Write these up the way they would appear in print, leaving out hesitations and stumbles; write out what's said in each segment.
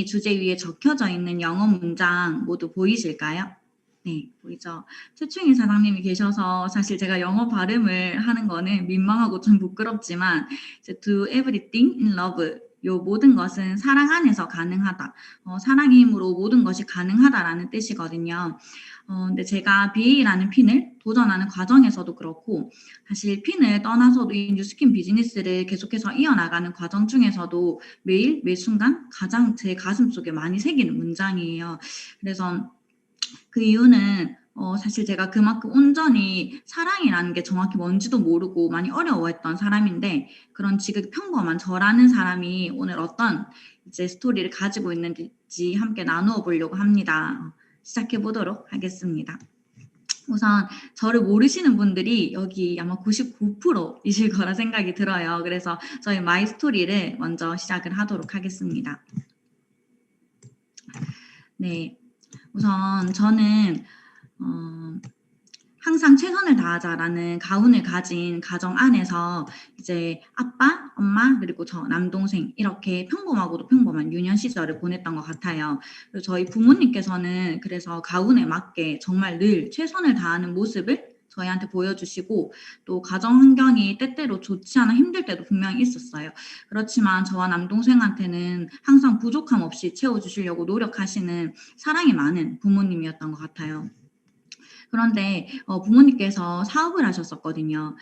주제 위에 적혀져 있는 영어 문장 모두 보이실까요? 네, 보이죠? 최충희 사장님이 계셔서 사실 제가 영어 발음을 하는 거는 민망하고 좀 부끄럽지만 이제 do everything in love 요 모든 것은 사랑 안에서 가능하다. 사랑의 힘으로 모든 것이 가능하다라는 뜻이거든요. 근데 제가 BA라는 핀을 도전하는 과정에서도 그렇고 사실 핀을 떠나서도 이 뉴스킨 비즈니스를 계속해서 이어나가는 과정 중에서도 매일 매 순간 가장 제 가슴 속에 많이 새기는 문장이에요. 그래서 그 이유는 사실 제가 그만큼 온전히 사랑이라는 게 정확히 뭔지도 모르고 많이 어려워했던 사람인데 그런 지극히 평범한 저라는 사람이 오늘 어떤 이제 스토리를 가지고 있는지 함께 나누어 보려고 합니다. 시작해 보도록 하겠습니다. 우선 저를 모르시는 분들이 여기 아마 99%이실 거라 생각이 들어요. 그래서 저희 마이 스토리를 먼저 시작을 하도록 하겠습니다. 네, 우선 저는 항상 최선을 다하자라는 가훈을 가진 가정 안에서 이제 아빠, 엄마, 그리고 저 남동생 이렇게 평범하고도 평범한 유년 시절을 보냈던 것 같아요. 그리고 저희 부모님께서는 그래서 가훈에 맞게 정말 늘 최선을 다하는 모습을 저희한테 보여주시고 또 가정 환경이 때때로 좋지 않아 힘들 때도 분명히 있었어요. 그렇지만 저와 남동생한테는 항상 부족함 없이 채워주시려고 노력하시는 사랑이 많은 부모님이었던 것 같아요. 그런데 부모님께서 사업을 하셨었거든요.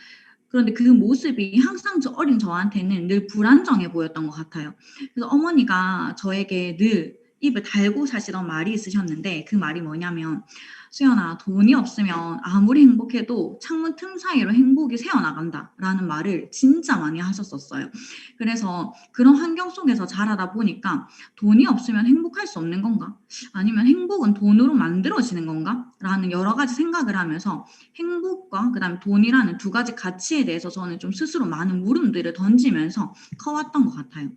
그런데 그 모습이 항상 어린 저한테는 늘 불안정해 보였던 것 같아요. 그래서 어머니가 저에게 늘 입을 달고 사시던 말이 있으셨는데 그 말이 뭐냐면 수연아, 돈이 없으면 아무리 행복해도 창문 틈 사이로 행복이 새어나간다 라는 말을 진짜 많이 하셨었어요. 그래서 그런 환경 속에서 자라다 보니까 돈이 없으면 행복할 수 없는 건가? 아니면 행복은 돈으로 만들어지는 건가? 라는 여러 가지 생각을 하면서 행복과 그다음에 돈이라는 두 가지 가치에 대해서 저는 좀 스스로 많은 물음들을 던지면서 커왔던 것 같아요.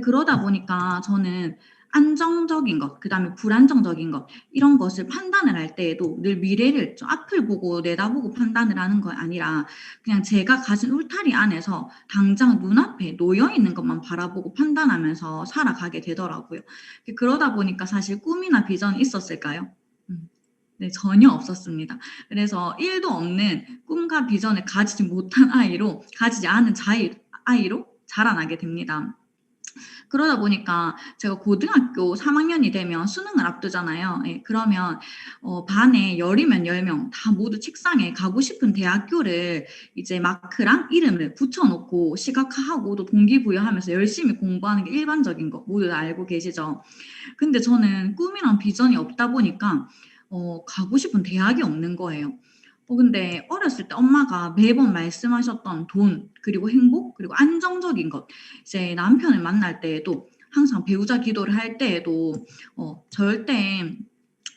그러다 보니까 저는 안정적인 것, 그 다음에 불안정적인 것 이런 것을 판단을 할 때에도 늘 미래를 좀 앞을 보고 내다보고 판단을 하는 거 아니라 그냥 제가 가진 울타리 안에서 당장 눈앞에 놓여 있는 것만 바라보고 판단하면서 살아가게 되더라고요. 그러다 보니까 사실 꿈이나 비전이 있었을까요? 네, 전혀 없었습니다. 그래서 1도 없는 꿈과 비전을 가지지 못한 아이로, 가지지 않은 아이로 자라나게 됩니다. 그러다 보니까 제가 고등학교 3학년이 되면 수능을 앞두잖아요. 예, 그러면 반에 10이면 10명 다 모두 책상에 가고 싶은 대학교를 이제 마크랑 이름을 붙여놓고 시각화하고 또 동기부여하면서 열심히 공부하는 게 일반적인 거 모두 다 알고 계시죠. 근데 저는 꿈이랑 비전이 없다 보니까 가고 싶은 대학이 없는 거예요. 근데 어렸을 때 엄마가 매번 말씀하셨던 돈, 그리고 행복, 그리고 안정적인 것. 이제 남편을 만날 때에도 항상 배우자 기도를 할 때에도 절대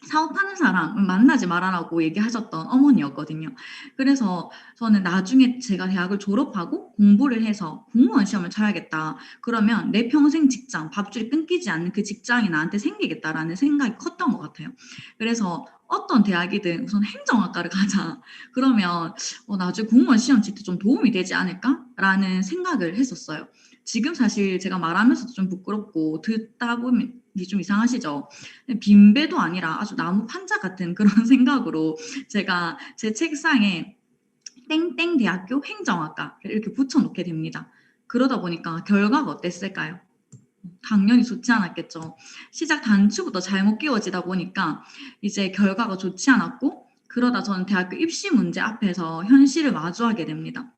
사업하는 사람을 만나지 말아라고 얘기하셨던 어머니였거든요. 그래서 저는 나중에 제가 대학을 졸업하고 공부를 해서 공무원 시험을 쳐야겠다. 그러면 내 평생 직장, 밥줄이 끊기지 않는 그 직장이 나한테 생기겠다라는 생각이 컸던 것 같아요. 그래서 어떤 대학이든 우선 행정학과를 가자. 그러면 나중에 공무원 시험 칠 때 좀 도움이 되지 않을까라는 생각을 했었어요. 지금 사실 제가 말하면서도 좀 부끄럽고 듣다 보면 좀 이상하시죠? 빈배도 아니라 아주 나무 판자 같은 그런 생각으로 제가 제 책상에 땡땡 대학교 행정학과를 이렇게 붙여놓게 됩니다. 그러다 보니까 결과가 어땠을까요? 당연히 좋지 않았겠죠. 시작 단추부터 잘못 끼워지다 보니까 이제 결과가 좋지 않았고 그러다 저는 대학교 입시 문제 앞에서 현실을 마주하게 됩니다.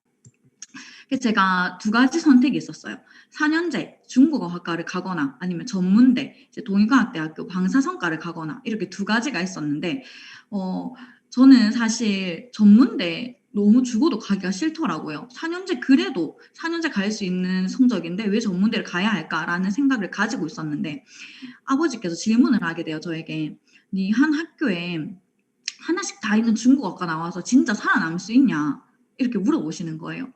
제가 두 가지 선택이 있었어요. 4년제 중국어학과를 가거나 아니면 전문대 이제 동의과학대학교 방사선과를 가거나 이렇게 두 가지가 있었는데 저는 사실 전문대 너무 죽어도 가기가 싫더라고요. 4년제 그래도 4년제 갈 수 있는 성적인데 왜 전문대를 가야 할까라는 생각을 가지고 있었는데 아버지께서 질문을 하게 돼요. 저에게 네 한 학교에 하나씩 다 있는 중국어과 나와서 진짜 살아남을 수 있냐 이렇게 물어보시는 거예요.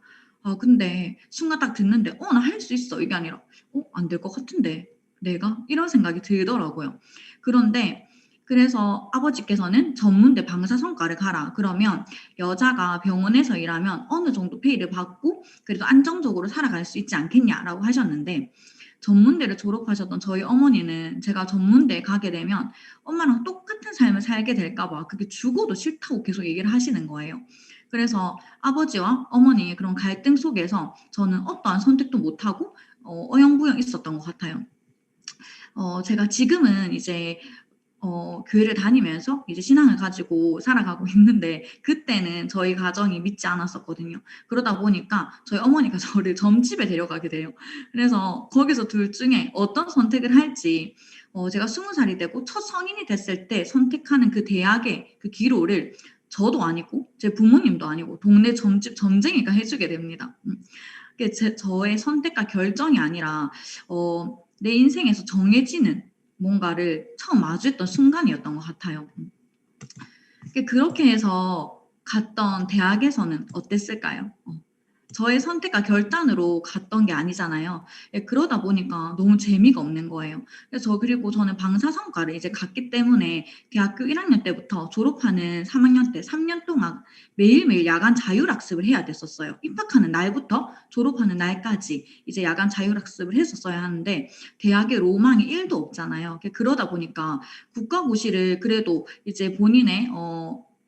근데 순간 딱 듣는데 나 할 수 있어 이게 아니라 안 될 것 같은데 내가 이런 생각이 들더라고요. 그런데 그래서 아버지께서는 전문대 방사선과를 가라. 그러면 여자가 병원에서 일하면 어느 정도 페이를 받고 그래도 안정적으로 살아갈 수 있지 않겠냐라고 하셨는데 전문대를 졸업하셨던 저희 어머니는 제가 전문대에 가게 되면 엄마랑 똑같은 삶을 살게 될까 봐 그게 죽어도 싫다고 계속 얘기를 하시는 거예요. 그래서 아버지와 어머니의 그런 갈등 속에서 저는 어떠한 선택도 못하고 어영부영 있었던 것 같아요. 제가 지금은 이제 교회를 다니면서 이제 신앙을 가지고 살아가고 있는데 그때는 저희 가정이 믿지 않았었거든요. 그러다 보니까 저희 어머니가 저를 점집에 데려가게 돼요. 그래서 거기서 둘 중에 어떤 선택을 할지 제가 20살이 되고 첫 성인이 됐을 때 선택하는 그 대학의 그 기로를 저도 아니고 제 부모님도 아니고 동네 점집 점쟁이가 해주게 됩니다. 그게 저의 선택과 결정이 아니라 내 인생에서 정해지는 뭔가를 처음 마주했던 순간이었던 것 같아요. 그렇게 해서 갔던 대학에서는 어땠을까요? 저의 선택과 결단으로 갔던 게 아니잖아요. 그러다 보니까 너무 재미가 없는 거예요. 그래서 그리고 저는 방사선과를 이제 갔기 때문에 대학교 1학년 때부터 졸업하는 3학년 때 3년 동안 매일매일 야간 자율학습을 해야 됐었어요. 입학하는 날부터 졸업하는 날까지 이제 야간 자율학습을 했었어야 하는데 대학에 로망이 1도 없잖아요. 그러다 보니까 국가고시를 그래도 이제 본인의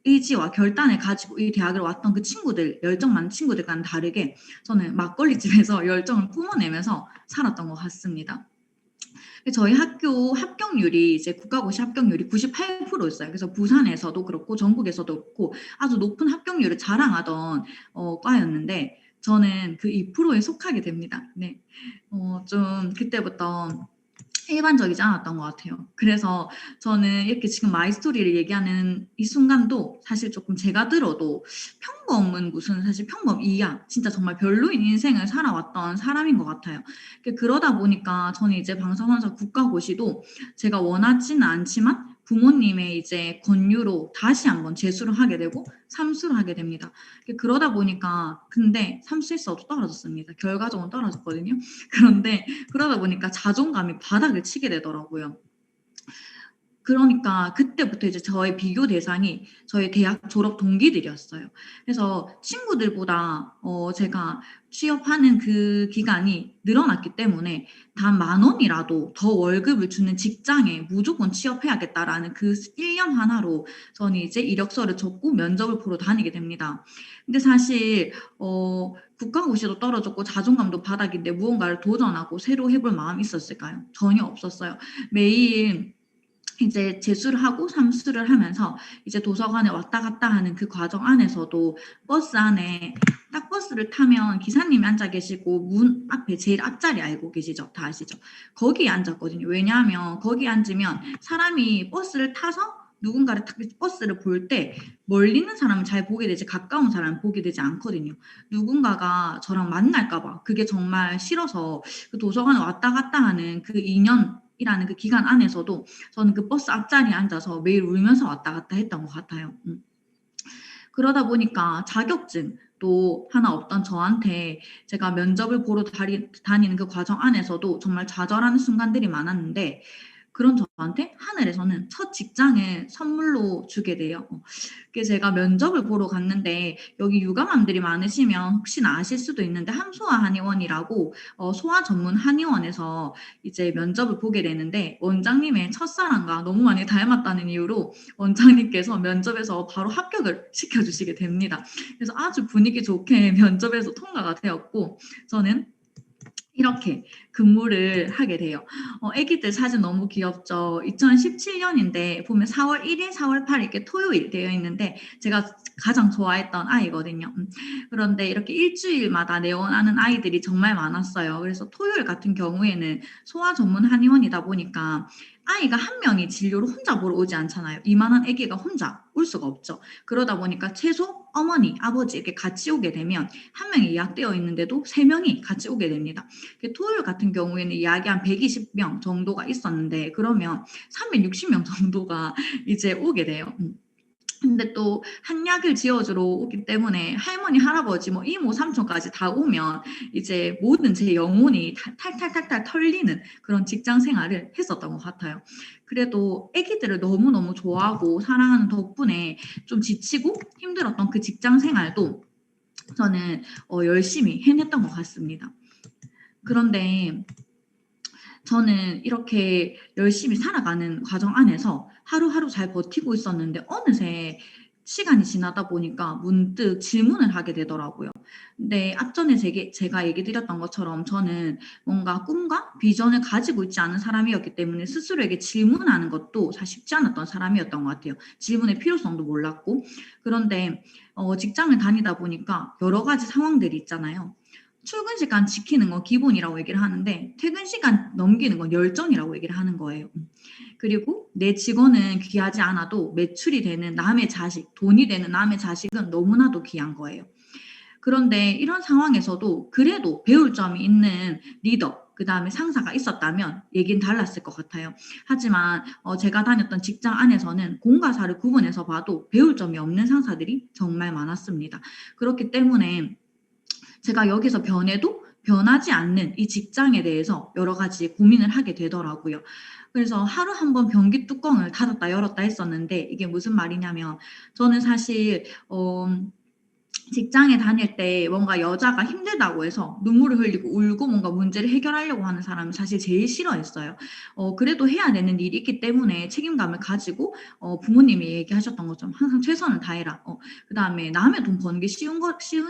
의지와 결단을 가지고 이 대학을 왔던 그 친구들, 열정 많은 친구들과는 다르게 저는 막걸리집에서 열정을 뿜어내면서 살았던 것 같습니다. 저희 학교 합격률이 이제 국가고시 합격률이 98%였어요. 그래서 부산에서도 그렇고 전국에서도 그렇고 아주 높은 합격률을 자랑하던 과였는데 저는 그 2%에 속하게 됩니다. 네, 좀 그때부터 일반적이지 않았던 것 같아요. 그래서 저는 이렇게 지금 마이스토리를 얘기하는 이 순간도 사실 조금 제가 들어도 평범은 무슨 사실 평범 이야 진짜 정말 별로인 인생을 살아왔던 사람인 것 같아요. 그러다 보니까 저는 이제 방사선사 국가고시도 제가 원하지는 않지만 부모님의 이제 권유로 다시 한번 재수를 하게 되고 삼수를 하게 됩니다. 그러다 보니까 근데 삼수에서도 떨어졌습니다. 결과적으로 떨어졌거든요. 그런데 그러다 보니까 자존감이 바닥을 치게 되더라고요. 그러니까 그때부터 이제 저의 비교 대상이 저희 대학 졸업 동기들이었어요. 그래서 친구들보다 제가 취업하는 그 기간이 늘어났기 때문에 단 10,000원이라도 더 월급을 주는 직장에 무조건 취업해야겠다라는 그 1년 하나로 저는 이제 이력서를 적고 면접을 보러 다니게 됩니다. 근데 사실 국가고시도 떨어졌고 자존감도 바닥인데 무언가를 도전하고 새로 해볼 마음이 있었을까요? 전혀 없었어요. 매일 이제 재수를 하고 삼수를 하면서 이제 도서관에 왔다 갔다 하는 그 과정 안에서도 버스 안에 딱 버스를 타면 기사님이 앉아 계시고 문 앞에 제일 앞자리 알고 계시죠? 다 아시죠? 거기에 앉았거든요. 왜냐하면 거기 앉으면 사람이 버스를 타서 누군가를 버스를 볼 때 멀리 있는 사람은 잘 보게 되지 가까운 사람은 보게 되지 않거든요. 누군가가 저랑 만날까 봐 그게 정말 싫어서 그 도서관에 왔다 갔다 하는 그 2년 이라는 그 기간 안에서도 저는 그 버스 앞자리에 앉아서 매일 울면서 왔다 갔다 했던 것 같아요. 그러다 보니까 자격증도 하나 없던 저한테 제가 면접을 보러 다니는 그 과정 안에서도 정말 좌절하는 순간들이 많았는데 그런 저한테 하늘에서는 첫 직장을 선물로 주게 돼요. 그래서 제가 면접을 보러 갔는데 여기 육아맘들이 많으시면 혹시나 아실 수도 있는데 함소아 한의원이라고 소아 전문 한의원에서 이제 면접을 보게 되는데 원장님의 첫사랑과 너무 많이 닮았다는 이유로 원장님께서 면접에서 바로 합격을 시켜주시게 됩니다. 그래서 아주 분위기 좋게 면접에서 통과가 되었고 저는 이렇게 근무를 하게 돼요. 애기들 사진 너무 귀엽죠. 2017년인데 보면 4월 1일, 4월 8일 이렇게 토요일 되어 있는데 제가 가장 좋아했던 아이거든요. 그런데 이렇게 일주일마다 내원하는 아이들이 정말 많았어요. 그래서 토요일 같은 경우에는 소아 전문 한의원이다 보니까 아이가 한 명이 진료를 혼자 보러 오지 않잖아요. 이만한 아기가 혼자 올 수가 없죠. 그러다 보니까 최소 어머니, 아버지 이렇게 같이 오게 되면 한 명이 예약되어 있는데도 3명이 같이 오게 됩니다. 토요일 같은 경우에는 예약이 한 120명 정도가 있었는데 그러면 360명 정도가 이제 오게 돼요. 근데 또 한약을 지어주러 오기 때문에 할머니, 할아버지, 뭐 이모, 삼촌까지 다 오면 이제 모든 제 영혼이 탈탈탈탈 털리는 그런 직장 생활을 했었던 것 같아요. 그래도 아기들을 너무너무 좋아하고 사랑하는 덕분에 좀 지치고 힘들었던 그 직장 생활도 저는 열심히 해냈던 것 같습니다. 그런데 저는 이렇게 열심히 살아가는 과정 안에서 하루하루 잘 버티고 있었는데 어느새 시간이 지나다 보니까 문득 질문을 하게 되더라고요. 근데 앞전에 제가 얘기 드렸던 것처럼 저는 뭔가 꿈과 비전을 가지고 있지 않은 사람이었기 때문에 스스로에게 질문하는 것도 잘 쉽지 않았던 사람이었던 것 같아요. 질문의 필요성도 몰랐고. 그런데 직장을 다니다 보니까 여러 가지 상황들이 있잖아요. 출근 시간 지키는 건 기본이라고 얘기를 하는데 퇴근 시간 넘기는 건 열정이라고 얘기를 하는 거예요. 그리고 내 직원은 귀하지 않아도 매출이 되는 남의 자식, 돈이 되는 남의 자식은 너무나도 귀한 거예요. 그런데 이런 상황에서도 그래도 배울 점이 있는 리더, 그다음에 상사가 있었다면 얘기는 달랐을 것 같아요. 하지만 제가 다녔던 직장 안에서는 공과 사를 구분해서 봐도 배울 점이 없는 상사들이 정말 많았습니다. 그렇기 때문에 제가 여기서 변해도 변하지 않는 이 직장에 대해서 여러 가지 고민을 하게 되더라고요. 그래서 하루 한 번 변기 뚜껑을 닫았다 열었다 했었는데 이게 무슨 말이냐면 저는 사실 직장에 다닐 때 뭔가 여자가 힘들다고 해서 눈물을 흘리고 울고 뭔가 문제를 해결하려고 하는 사람을 사실 제일 싫어했어요. 그래도 해야 되는 일이 있기 때문에 책임감을 가지고 부모님이 얘기하셨던 것처럼 항상 최선을 다해라. 그다음에 남의 돈 버는 게 쉬운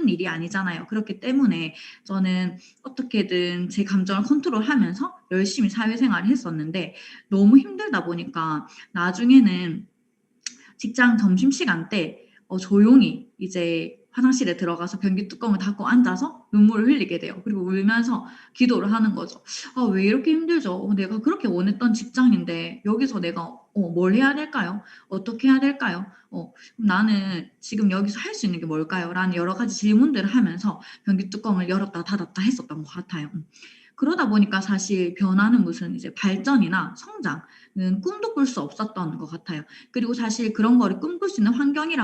일이 아니잖아요. 그렇기 때문에 저는 어떻게든 제 감정을 컨트롤하면서 열심히 사회생활을 했었는데 너무 힘들다 보니까 나중에는 직장 점심시간 때 조용히 이제 화장실에 들어가서 변기 뚜껑을 닫고 앉아서 눈물을 흘리게 돼요. 그리고 울면서 기도를 하는 거죠. 왜 이렇게 힘들죠? 내가 그렇게 원했던 직장인데 여기서 내가 뭘 해야 될까요? 어떻게 해야 될까요? 나는 지금 여기서 할 수 있는 게 뭘까요? 라는 여러 가지 질문들을 하면서 변기 뚜껑을 열었다 닫았다 했었던 것 같아요. 그러다 보니까 사실 변화는 무슨 이제 발전이나 성장은 꿈도 꿀 수 없었던 것 같아요. 그리고 사실 그런 거를 꿈꿀 수 있는 환경이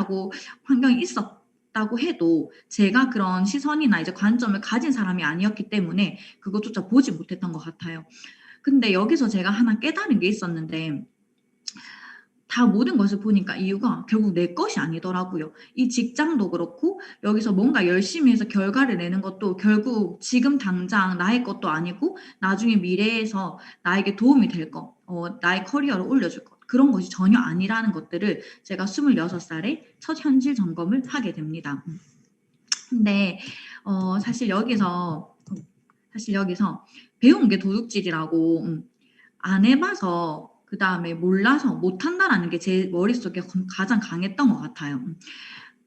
있었다고 해도 제가 그런 시선이나 이제 관점을 가진 사람이 아니었기 때문에 그것조차 보지 못했던 것 같아요. 근데 여기서 제가 하나 깨달은 게 있었는데 다 모든 것을 보니까 이유가 결국 내 것이 아니더라고요. 이 직장도 그렇고 여기서 뭔가 열심히 해서 결과를 내는 것도 결국 지금 당장 나의 것도 아니고 나중에 미래에서 나에게 도움이 될 것, 나의 커리어를 올려줄 것, 그런 것이 전혀 아니라는 것들을 제가 26살에 첫 현실 점검을 하게 됩니다. 근데 사실 여기서 배운 게 도둑질이라고 안 해봐서 그다음에 몰라서 못한다라는 게 제 머릿속에 가장 강했던 것 같아요.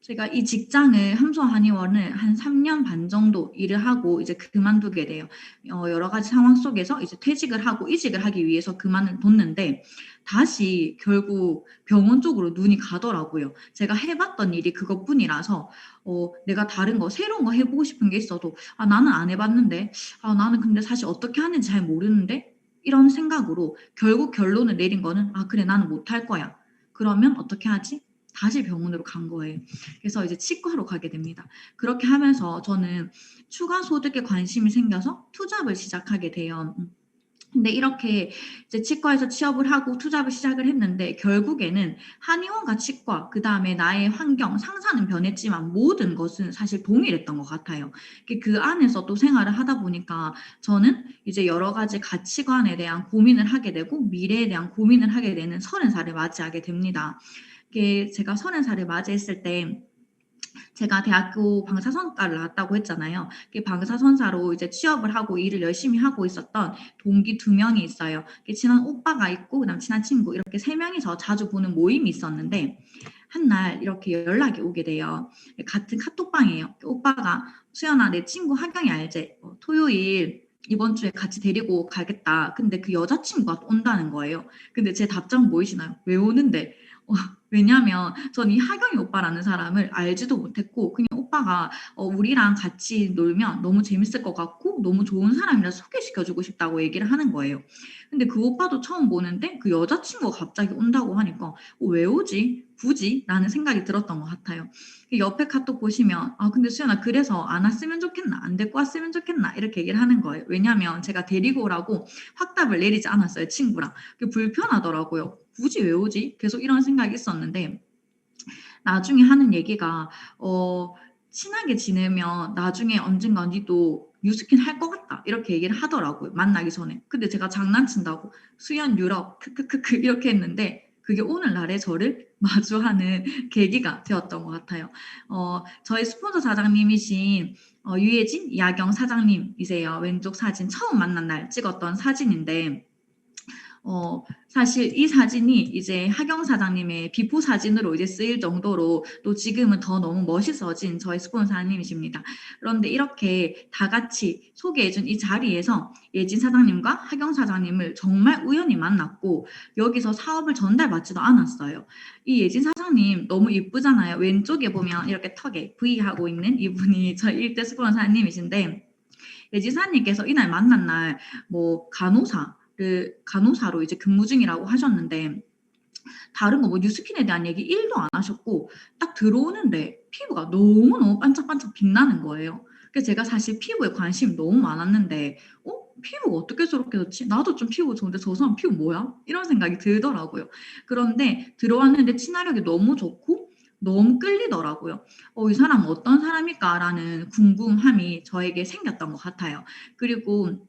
제가 이 직장을 함소한의원을 한 3년 반 정도 일을 하고 이제 그만두게 돼요. 여러 가지 상황 속에서 이제 퇴직을 하고 이직을 하기 위해서 그만뒀는데 다시 결국 병원 쪽으로 눈이 가더라고요. 제가 해봤던 일이 그것뿐이라서 내가 다른 거 새로운 거 해보고 싶은 게 있어도 나는 안 해봤는데 나는 근데 사실 어떻게 하는지 잘 모르는데 이런 생각으로 결국 결론을 내린 거는 그래 나는 못할 거야. 그러면 어떻게 하지? 다시 병원으로 간 거예요. 그래서 이제 치과로 가게 됩니다. 그렇게 하면서 저는 추가 소득에 관심이 생겨서 투잡을 시작하게 돼요. 근데 이렇게 이제 치과에서 취업을 하고 투잡을 시작을 했는데 결국에는 한의원과 치과, 그 다음에 나의 환경, 상사는 변했지만 모든 것은 사실 동일했던 것 같아요. 그 안에서 또 생활을 하다 보니까 저는 이제 여러 가지 가치관에 대한 고민을 하게 되고 미래에 대한 고민을 하게 되는 30살을 맞이하게 됩니다. 제가 30살을 맞이했을 때 제가 대학교 방사선과를 나왔다고 했잖아요. 방사선사로 이제 취업을 하고 일을 열심히 하고 있었던 동기 2명이 있어요. 친한 오빠가 있고 그다음 친한 친구 이렇게 3명이서 자주 보는 모임이 있었는데 한날 이렇게 연락이 오게 돼요. 같은 카톡방이에요. 오빠가 수연아 내 친구 하경이 알지? 토요일 이번 주에 같이 데리고 가겠다. 근데 그 여자친구가 온다는 거예요. 근데 제 답장 보이시나요? 왜 오는데? 왜냐면 전 이 하경이 오빠라는 사람을 알지도 못했고 그냥 오빠가 우리랑 같이 놀면 너무 재밌을 것 같고 너무 좋은 사람이라서 소개시켜주고 싶다고 얘기를 하는 거예요. 근데 그 오빠도 처음 보는데 그 여자친구가 갑자기 온다고 하니까 왜 오지? 굳이? 라는 생각이 들었던 것 같아요. 옆에 카톡 보시면 근데 수연아 그래서 안 왔으면 좋겠나? 안 데리고 왔으면 좋겠나? 이렇게 얘기를 하는 거예요. 왜냐면 제가 데리고 오라고 확답을 내리지 않았어요. 친구랑. 불편하더라고요. 굳이 왜 오지? 계속 이런 생각이 있었는데 나중에 하는 얘기가 친하게 지내면 나중에 언젠가 니도 뉴스킨 할 것 같다 이렇게 얘기를 하더라고요. 만나기 전에. 근데 제가 장난친다고 수연 유럽 크크크크 이렇게 했는데 그게 오늘날의 저를 마주하는 계기가 되었던 것 같아요. 저희 스폰서 사장님이신 유예진 야경 사장님이세요. 왼쪽 사진 처음 만난 날 찍었던 사진인데 사실 이 사진이 이제 하경 사장님의 비포 사진으로 이제 쓰일 정도로 또 지금은 더 너무 멋있어진 저희 스폰서님이십니다. 그런데 이렇게 다 같이 소개해준 이 자리에서 예진 사장님과 하경 사장님을 정말 우연히 만났고 여기서 사업을 전달받지도 않았어요. 이 예진 사장님 너무 이쁘잖아요. 왼쪽에 보면 이렇게 턱에 V 하고 있는 이분이 저희 일대 스폰서님이신데 예진 사장님께서 이날 만난 날 뭐 간호사로 이제 근무 중이라고 하셨는데 다른 거 뭐 뉴스킨에 대한 얘기 1도 안 하셨고 딱 들어오는데 피부가 너무너무 반짝반짝 빛나는 거예요. 그래서 제가 사실 피부에 관심이 너무 많았는데 피부가 어떻게 저렇게 좋지? 나도 좀 피부 좋은데 저 사람 피부 뭐야? 이런 생각이 들더라고요. 그런데 들어왔는데 친화력이 너무 좋고 너무 끌리더라고요. 이 사람은 어떤 사람일까라는 궁금함이 저에게 생겼던 것 같아요. 그리고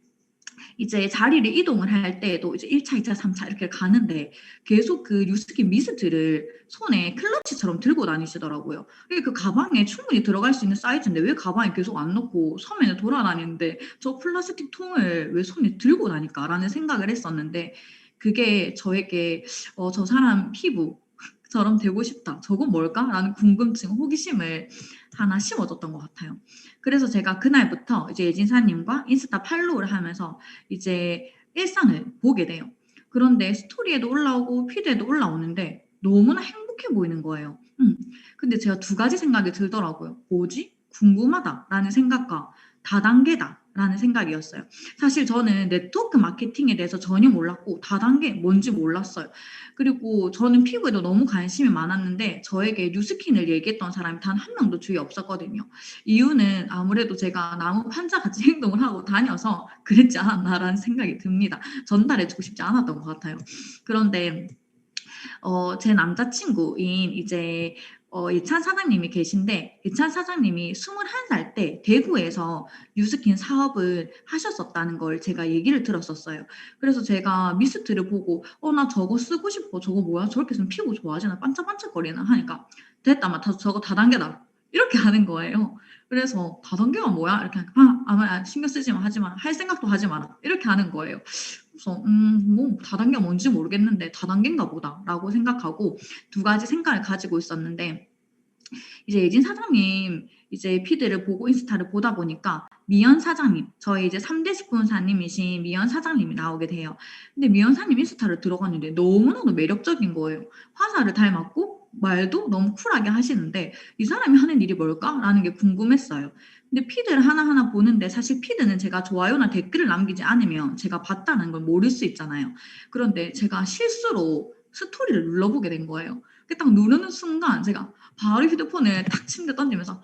이제 자리를 이동을 할 때에도 이제 1차, 2차, 3차 이렇게 가는데 계속 그 뉴스킨 미스트를 손에 클러치처럼 들고 다니시더라고요. 그 가방에 충분히 들어갈 수 있는 사이즈인데 왜 가방에 계속 안 넣고 섬에 돌아다니는데 저 플라스틱 통을 왜 손에 들고 다닐까라는 생각을 했었는데 그게 저에게 저 사람 피부처럼 되고 싶다. 저건 뭘까라는 궁금증, 호기심을 하나 심어줬던 것 같아요. 그래서 제가 그날부터 이제 예진사님과 인스타 팔로우를 하면서 이제 일상을 보게 돼요. 그런데 스토리에도 올라오고 피드에도 올라오는데 너무나 행복해 보이는 거예요. 근데 제가 두 가지 생각이 들더라고요. 뭐지? 궁금하다라는 생각과 다단계다라는 생각이었어요. 사실 저는 네트워크 마케팅에 대해서 전혀 몰랐고 다단계 뭔지 몰랐어요. 그리고 저는 피부에도 너무 관심이 많았는데 저에게 뉴스킨을 얘기했던 사람이 단 한 명도 주위에 없었거든요. 이유는 아무래도 제가 나무 판자같이 행동을 하고 다녀서 그랬지 않았나라는 생각이 듭니다. 전달해주고 싶지 않았던 것 같아요. 그런데 제 남자친구인 이제 예찬 사장님이 계신데 예찬 사장님이 21살 때 대구에서 뉴스킨 사업을 하셨었다는 걸 제가 얘기를 들었었어요. 그래서 제가 미스트를 보고 나 저거 쓰고 싶어. 저거 뭐야? 저렇게 쓰면 피부 좋아지나? 반짝반짝거리나? 하니까 됐다. 저거 다단계다. 이렇게 하는 거예요. 그래서 다단계가 뭐야? 이렇게 하니까 아마 신경 쓰지 마. 하지 마. 할 생각도 하지 마라. 이렇게 하는 거예요. 그래서 뭐 다단계가 뭔지 모르겠는데 다단계인가 보다라고 생각하고 두 가지 생각을 가지고 있었는데 이제 예진 사장님 이제 피드를 보고 인스타를 보다 보니까 미연 사장님 저희 이제 3대 식품사님이신 미연 사장님이 나오게 돼요. 근데 미연 사장님 인스타를 들어갔는데 너무나도 매력적인 거예요. 화사를 닮았고 말도 너무 쿨하게 하시는데 이 사람이 하는 일이 뭘까라는 게 궁금했어요. 근데 피드를 하나하나 보는데 사실 피드는 제가 좋아요나 댓글을 남기지 않으면 제가 봤다는 걸 모를 수 있잖아요. 그런데 제가 실수로 스토리를 눌러보게 된 거예요. 딱 누르는 순간 제가 바로 휴대폰을 탁 침대 던지면서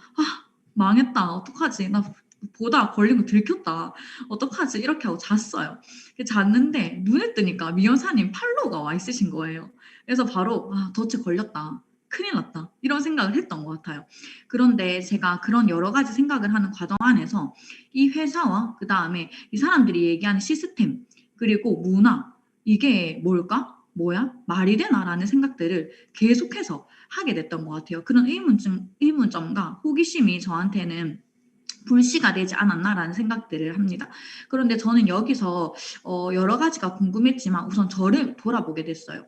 망했다. 어떡하지? 나 보다 걸린 거 들켰다. 어떡하지? 이렇게 하고 잤어요. 잤는데 눈을 뜨니까 미연사님 팔로우가 와 있으신 거예요. 그래서 바로 덫에 걸렸다. 큰일 났다. 이런 생각을 했던 것 같아요. 그런데 제가 그런 여러 가지 생각을 하는 과정 안에서 이 회사와 그 다음에 이 사람들이 얘기하는 시스템 그리고 문화 이게 뭘까? 뭐야? 말이 되나라는 생각들을 계속해서 하게 됐던 것 같아요. 그런 의문점과 호기심이 저한테는 불씨가 되지 않았나라는 생각들을 합니다. 그런데 저는 여기서 여러 가지가 궁금했지만 우선 저를 돌아보게 됐어요.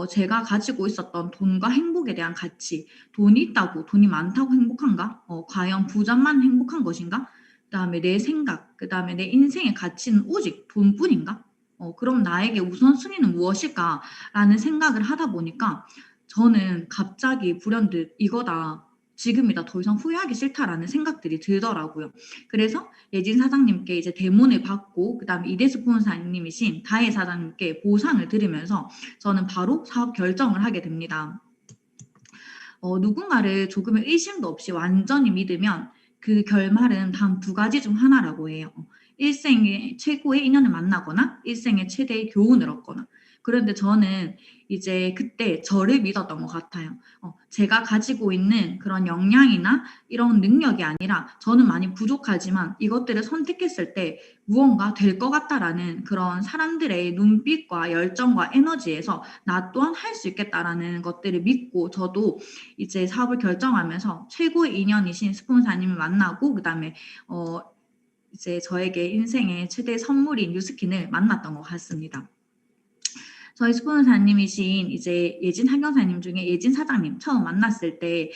제가 가지고 있었던 돈과 행복에 대한 가치, 돈이 있다고 돈이 많다고 행복한가? 과연 부자만 행복한 것인가? 그다음에 내 생각, 그다음에 내 인생의 가치는 오직 돈뿐인가? 그럼 나에게 우선순위는 무엇일까라는 생각을 하다 보니까 저는 갑자기 불현듯 이거다. 지금이다. 더 이상 후회하기 싫다라는 생각들이 들더라고요. 그래서 예진 사장님께 이제 대문을 받고 그다음에 이대수 본사님이신 다혜 사장님께 보상을 드리면서 저는 바로 사업 결정을 하게 됩니다. 누군가를 조금의 의심도 없이 완전히 믿으면 그 결말은 다음 두 가지 중 하나라고 해요. 일생의 최고의 인연을 만나거나 일생의 최대의 교훈을 얻거나. 그런데 저는 이제 그때 저를 믿었던 것 같아요. 제가 가지고 있는 그런 역량이나 이런 능력이 아니라 저는 많이 부족하지만 이것들을 선택했을 때 무언가 될 것 같다라는 그런 사람들의 눈빛과 열정과 에너지에서 나 또한 할 수 있겠다라는 것들을 믿고 저도 이제 사업을 결정하면서 최고의 인연이신 스폰사님을 만나고 그다음에 이제 저에게 인생의 최대 선물인 뉴스킨을 만났던 것 같습니다. 저희 스폰서님이신 이제 예진 학영사님 중에 예진 사장님 처음 만났을 때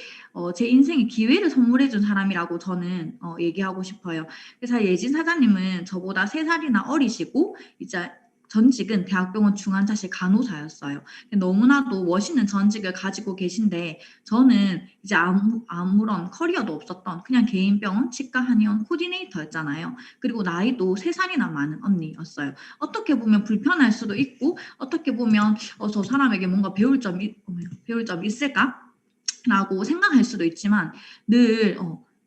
제 인생에 기회를 선물해준 사람이라고 저는 얘기하고 싶어요. 그래서 예진 사장님은 저보다 3살이나 어리시고 이제 전직은 대학병원 중환자실 간호사였어요. 너무나도 멋있는 전직을 가지고 계신데 저는 이제 아무런 커리어도 없었던 그냥 개인 병원 치과 한의원 코디네이터였잖아요. 그리고 나이도 3살이나 많은 언니였어요. 어떻게 보면 불편할 수도 있고 어떻게 보면 저 사람에게 뭔가 배울 점이 있을까? 라고 생각할 수도 있지만 늘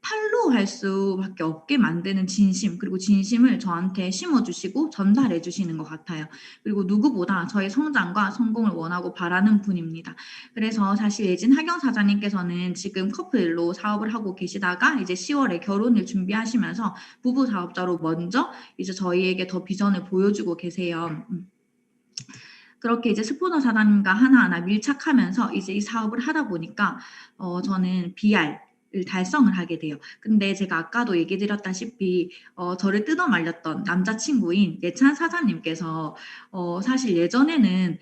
팔로우 할 수밖에 없게 만드는 진심 그리고 진심을 저한테 심어주시고 전달해 주시는 것 같아요. 그리고 누구보다 저의 성장과 성공을 원하고 바라는 분입니다. 그래서 사실 예진 하경 사장님께서는 지금 커플로 사업을 하고 계시다가 이제 10월에 결혼을 준비하시면서 부부 사업자로 먼저 이제 저희에게 더 비전을 보여주고 계세요. 그렇게 이제 스포너 사장님과 하나하나 밀착하면서 이제 이 사업을 하다 보니까 저는 BR을 달성을 하게 돼요. 근데 제가 아까도 얘기 드렸다시피 저를 뜯어 말렸던 남자친구인 예찬 사장님께서 사실 예전에는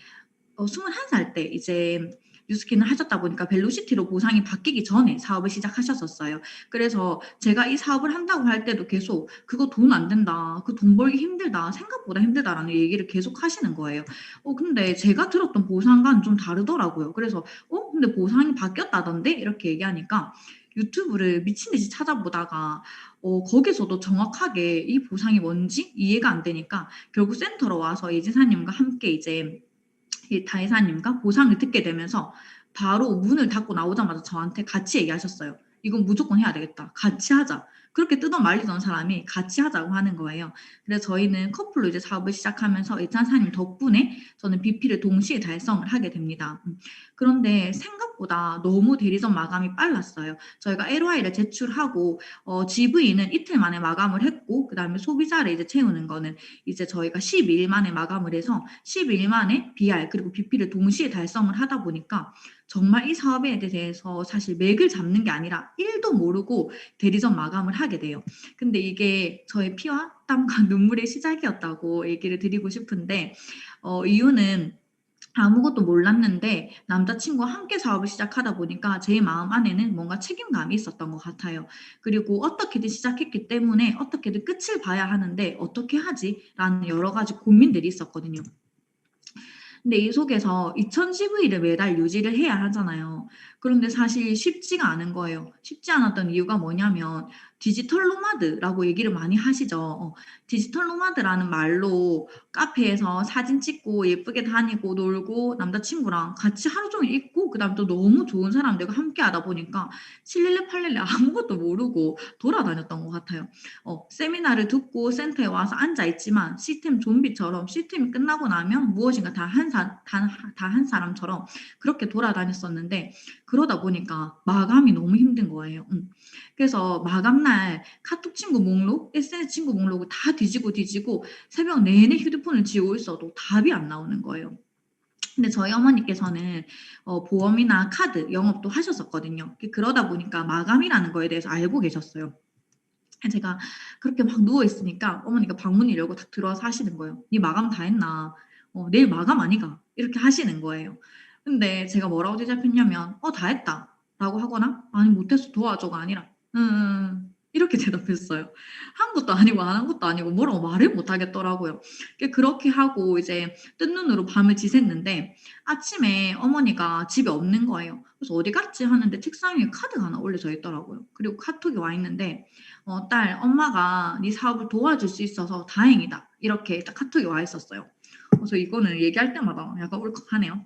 21살 때 이제 뉴스킨을 하셨다 보니까 벨로시티로 보상이 바뀌기 전에 사업을 시작하셨었어요. 그래서 제가 이 사업을 한다고 할 때도 계속 그거 돈 안 된다. 그 돈 벌기 힘들다. 생각보다 힘들다라는 얘기를 계속 하시는 거예요. 근데 제가 들었던 보상과는 좀 다르더라고요. 그래서 근데 보상이 바뀌었다던데? 이렇게 얘기하니까 유튜브를 미친 듯이 찾아보다가 거기서도 정확하게 이 보상이 뭔지 이해가 안 되니까 결국 센터로 와서 예지사님과 함께 이제 이 다이사님과 보상을 듣게 되면서 바로 문을 닫고 나오자마자 저한테 같이 얘기하셨어요. 이건 무조건 해야 되겠다. 같이 하자. 그렇게 뜯어 말리던 사람이 같이 하자고 하는 거예요. 그래서 저희는 커플로 이제 사업을 시작하면서 이찬사님 덕분에 저는 BP를 동시에 달성을 하게 됩니다. 그런데 생각보다 너무 대리점 마감이 빨랐어요. 저희가 LOI를 제출하고 GV는 이틀 만에 마감을 했고 그 다음에 소비자를 이제 채우는 거는 이제 저희가 12일 만에 마감을 해서 12일 만에 BR 그리고 BP를 동시에 달성을 하다 보니까 정말 이 사업에 대해서 사실 맥을 잡는 게 아니라 1도 모르고 대리점 마감을 하게 돼요. 근데 이게 저의 피와 땀과 눈물의 시작이었다고 얘기를 드리고 싶은데 이유는 아무것도 몰랐는데 남자친구와 함께 사업을 시작하다 보니까 제 마음 안에는 뭔가 책임감이 있었던 것 같아요. 그리고 어떻게든 시작했기 때문에 어떻게든 끝을 봐야 하는데 어떻게 하지? 라는 여러 가지 고민들이 있었거든요. 근데 이 속에서 2000CV를 매달 유지를 해야 하잖아요. 그런데 사실 쉽지가 않은 거예요. 쉽지 않았던 이유가 뭐냐면 디지털 노마드라고 얘기를 많이 하시죠. 디지털 노마드라는 말로 카페에서 사진 찍고 예쁘게 다니고 놀고 남자친구랑 같이 하루 종일 있고 그다음 또 너무 좋은 사람들과 함께 하다 보니까 7일레 8일레 아무것도 모르고 돌아다녔던 것 같아요. 세미나를 듣고 센터에 와서 앉아 있지만 시스템 좀비처럼 시스템이 끝나고 나면 무엇인가 다 한 사람처럼 그렇게 돌아다녔었는데 그러다 보니까 마감이 너무 힘든 거예요. 그래서 마감날 카톡 친구 목록, SNS 친구 목록을 다 뒤지고 새벽 내내 휴대폰을 쥐고 있어도 답이 안 나오는 거예요. 근데 저희 어머니께서는 보험이나 카드 영업도 하셨었거든요. 그러다 보니까 마감이라는 거에 대해서 알고 계셨어요. 제가 그렇게 막 누워있으니까 어머니가 방문을 열고 딱 들어와서 하시는 거예요. 네 마감 다 했나? 내일 마감 아니가? 이렇게 하시는 거예요. 근데 제가 뭐라고 대답했냐면 다 했다 라고 하거나 아니 못했어 도와줘가 아니라 이렇게 대답했어요. 한 것도 아니고 안 한 것도 아니고 뭐라고 말을 못 하겠더라고요. 그렇게 하고 이제 뜬 눈으로 밤을 지샜는데 아침에 어머니가 집에 없는 거예요. 그래서 어디 갔지 하는데 책상 위에 카드가 하나 올려져 있더라고요. 그리고 카톡이 와 있는데 딸 엄마가 네 사업을 도와줄 수 있어서 다행이다. 이렇게 딱 카톡이 와 있었어요. 그래서 이거는 얘기할 때마다 약간 울컥하네요.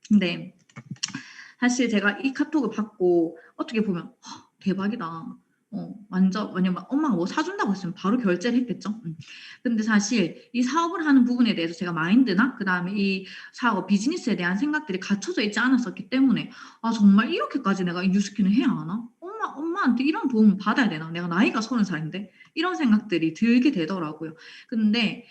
근데 사실 제가 이 카톡을 받고 어떻게 보면 대박이다. 완전 왜냐면 엄마가 뭐 사준다고 했으면 바로 결제를 했겠죠. 근데 사실 이 사업을 하는 부분에 대해서 제가 마인드나 그다음에 이 사업 비즈니스에 대한 생각들이 갖춰져 있지 않았었기 때문에 '아 정말 이렇게까지 내가 이 뉴스키는 해야 하나? 엄마한테 이런 도움을 받아야 되나? 내가 나이가 30살인데.' 이런 생각들이 들게 되더라고요. 근데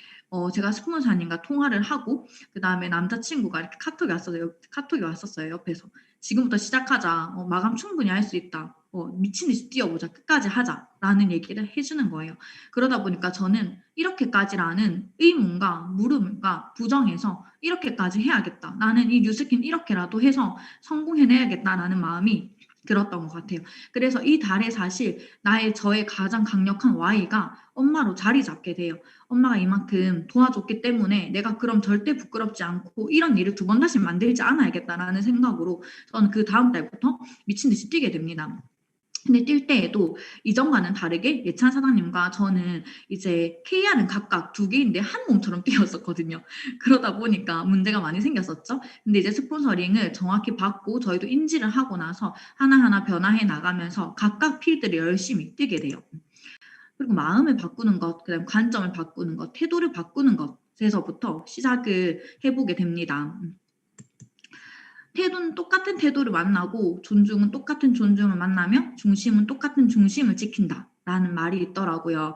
제가 스폰서님과 통화를 하고 그다음에 남자친구가 이렇게 카톡이 왔었어요, 옆에서. "지금부터 시작하자. 마감 충분히 할 수 있다. 미친 듯이 뛰어보자. 끝까지 하자."라는 얘기를 해 주는 거예요. 그러다 보니까 저는 이렇게까지라는 의문과 물음과 부정에서 '이렇게까지 해야겠다. 나는 이 뉴스킨 이렇게라도 해서 성공해내야겠다.'라는 마음이 들었던 것 같아요. 그래서 이 달에 사실 저의 가장 강력한 Y가 엄마로 자리 잡게 돼요. 엄마가 이만큼 도와줬기 때문에 '내가 그럼 절대 부끄럽지 않고 이런 일을 두 번 다시 만들지 않아야겠다.'라는 생각으로 저는 그다음 달부터 미친 듯이 뛰게 됩니다. 근데 뛸 때에도 이전과는 다르게 예찬 사장님과 저는 이제 KR은 각각 2개인데 한 몸처럼 뛰었었거든요. 그러다 보니까 문제가 많이 생겼었죠. 근데 이제 스폰서링을 정확히 받고 저희도 인지를 하고 나서 하나하나 변화해 나가면서 각각 필드를 열심히 뛰게 돼요. 그리고 마음을 바꾸는 것, 그다음에 관점을 바꾸는 것, 태도를 바꾸는 것에서부터 시작을 해 보게 됩니다. 태도는 똑같은 태도를 만나고 존중은 똑같은 존중을 만나며 중심은 똑같은 중심을 지킨다라는 말이 있더라고요.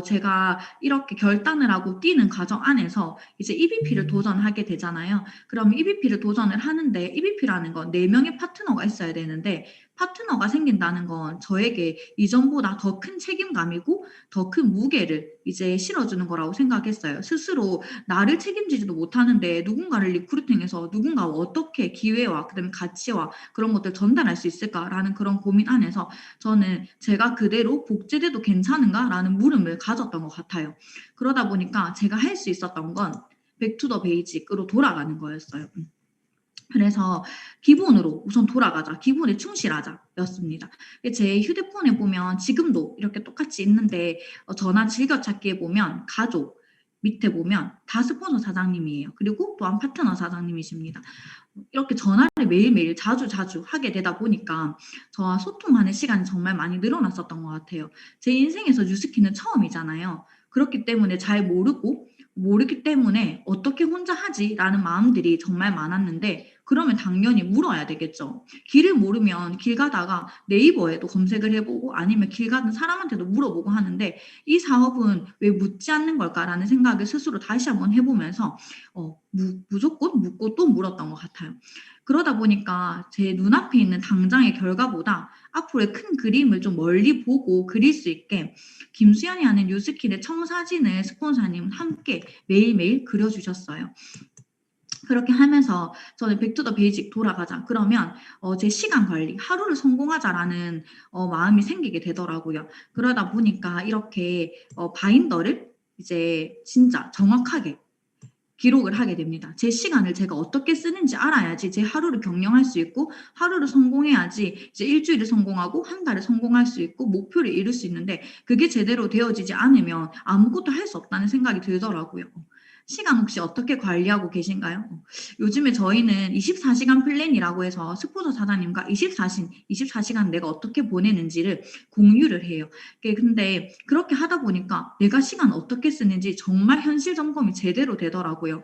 제가 이렇게 결단을 하고 뛰는 과정 안에서 이제 EBP를 도전하게 되잖아요. 그럼 EBP를 도전을 하는데 EBP라는 건 4명의 파트너가 있어야 되는데 파트너가 생긴다는 건 저에게 이전보다 더 큰 책임감이고 더 큰 무게를 이제 실어주는 거라고 생각했어요. 스스로 나를 책임지지도 못하는데 누군가를 리크루팅해서 누군가와 어떻게 기회와 그다음에 가치와 그런 것들 전달할 수 있을까라는 그런 고민 안에서 저는 제가 그대로 복제돼도 괜찮은가라는 물음을 가졌던 것 같아요. 그러다 보니까 제가 할 수 있었던 건 백투더 베이직으로 돌아가는 거였어요. 그래서 기본으로 우선 돌아가자. 기본에 충실하자 였습니다. 제 휴대폰에 보면 지금도 이렇게 똑같이 있는데 전화 즐겨찾기에 보면 가족 밑에 보면 다 스폰서 사장님이에요. 그리고 또한 파트너 사장님이십니다. 이렇게 전화를 매일매일 자주 하게 되다 보니까 저와 소통하는 시간이 정말 많이 늘어났었던 것 같아요. 제 인생에서 뉴스키는 처음이잖아요. 그렇기 때문에 잘 모르기 때문에 '어떻게 혼자 하지?'라는 마음들이 정말 많았는데 그러면 당연히 물어야 되겠죠. 길을 모르면 길 가다가 네이버에도 검색을 해 보고 아니면 길 가는 사람한테도 물어보고 하는데 '이 사업은 왜 묻지 않는 걸까?'라는 생각을 스스로 다시 한번 해 보면서 무조건 묻고 또 물었던 것 같아요. 그러다 보니까 제 눈앞에 있는 당장의 결과보다 앞으로의 큰 그림을 좀 멀리 보고 그릴 수 있게 김수현이 하는 뉴스킬의 청사진을 스폰서님은 함께 매일매일 그려주셨어요. 그렇게 하면서 저는 백투 더 베이직 돌아가자. 그러면 제 시간 관리, 하루를 성공하자라는 마음이 생기게 되더라고요. 그러다 보니까 이렇게 바인더를 이제 진짜 정확하게 기록을 하게 됩니다. 제 시간을 제가 어떻게 쓰는지 알아야지 제 하루를 경영할 수 있고 하루를 성공해야지 이제 일주일을 성공하고 한 달을 성공할 수 있고 목표를 이룰 수 있는데 그게 제대로 되어지지 않으면 아무것도 할 수 없다는 생각이 들더라고요. 시간 혹시 어떻게 관리하고 계신가요? 요즘에 저희는 24시간 플랜이라고 해서 스폰서 사장님과 24시간 내가 어떻게 보내는지를 공유를 해요. 근데 그렇게 하다 보니까 내가 시간 어떻게 쓰는지 정말 현실 점검이 제대로 되더라고요.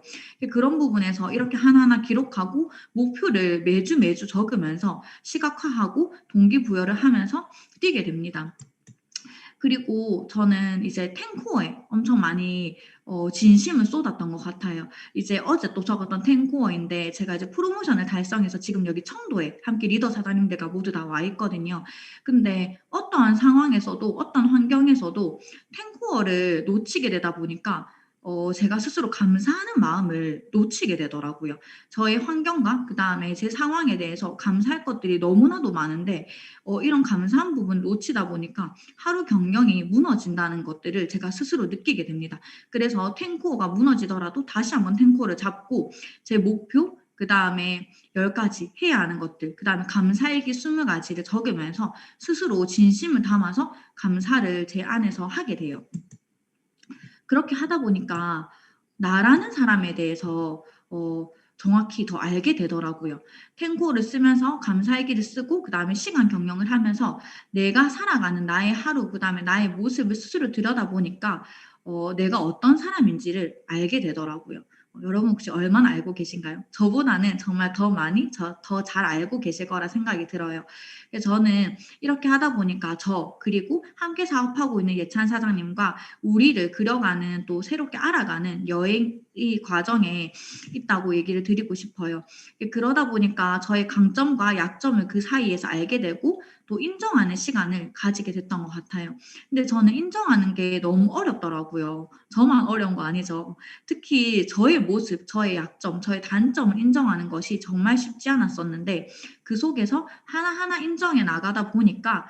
그런 부분에서 이렇게 하나하나 기록하고 목표를 매주 적으면서 시각화하고 동기부여를 하면서 뛰게 됩니다. 그리고 저는 이제 탱코어에 엄청 많이 진심을 쏟았던 것 같아요. 이제 어제 또 적었던 탱코어인데 제가 이제 프로모션을 달성해서 지금 여기 청도에 함께 리더 사장님들과 모두 다 와 있거든요. 근데 어떠한 상황에서도 어떤 환경에서도 탱코어를 놓치게 되다 보니까 제가 스스로 감사하는 마음을 놓치게 되더라고요. 저의 환경과 그다음에 제 상황에 대해서 감사할 것들이 너무나도 많은데 이런 감사한 부분을 놓치다 보니까 하루 경영이 무너진다는 것들을 제가 스스로 느끼게 됩니다. 그래서 탱코어가 무너지더라도 다시 한번 탱코어를 잡고 제 목표 그다음에 10가지 해야 하는 것들 그다음에 감사일기 20가지를 적으면서 스스로 진심을 담아서 감사를 제 안에서 하게 돼요. 그렇게 하다 보니까 나라는 사람에 대해서 정확히 더 알게 되더라고요. 탱고를 쓰면서 감사일기를 쓰고 그다음에 시간 경영을 하면서 내가 살아가는 나의 하루 그다음에 나의 모습을 스스로 들여다보니까 내가 어떤 사람인지를 알게 되더라고요. 여러분 혹시 얼마나 알고 계신가요? 저보다는 정말 더 많이 더 잘 알고 계실 거라 생각이 들어요. 그래서 저는 이렇게 하다 보니까 그리고 함께 사업하고 있는 예찬 사장님과 우리를 그려가는 또 새롭게 알아가는 여행의 과정에 있다고 얘기를 드리고 싶어요. 그러다 보니까 저의 강점과 약점을 그 사이에서 알게 되고 또 인정하는 시간을 가지게 됐던 것 같아요. 근데 저는 인정하는 게 너무 어렵더라고요. 저만 어려운 거 아니죠. 특히 저의 모습, 저의 약점, 저의 단점을 인정하는 것이 정말 쉽지 않았었는데 그 속에서 하나하나 인정해 나가다 보니까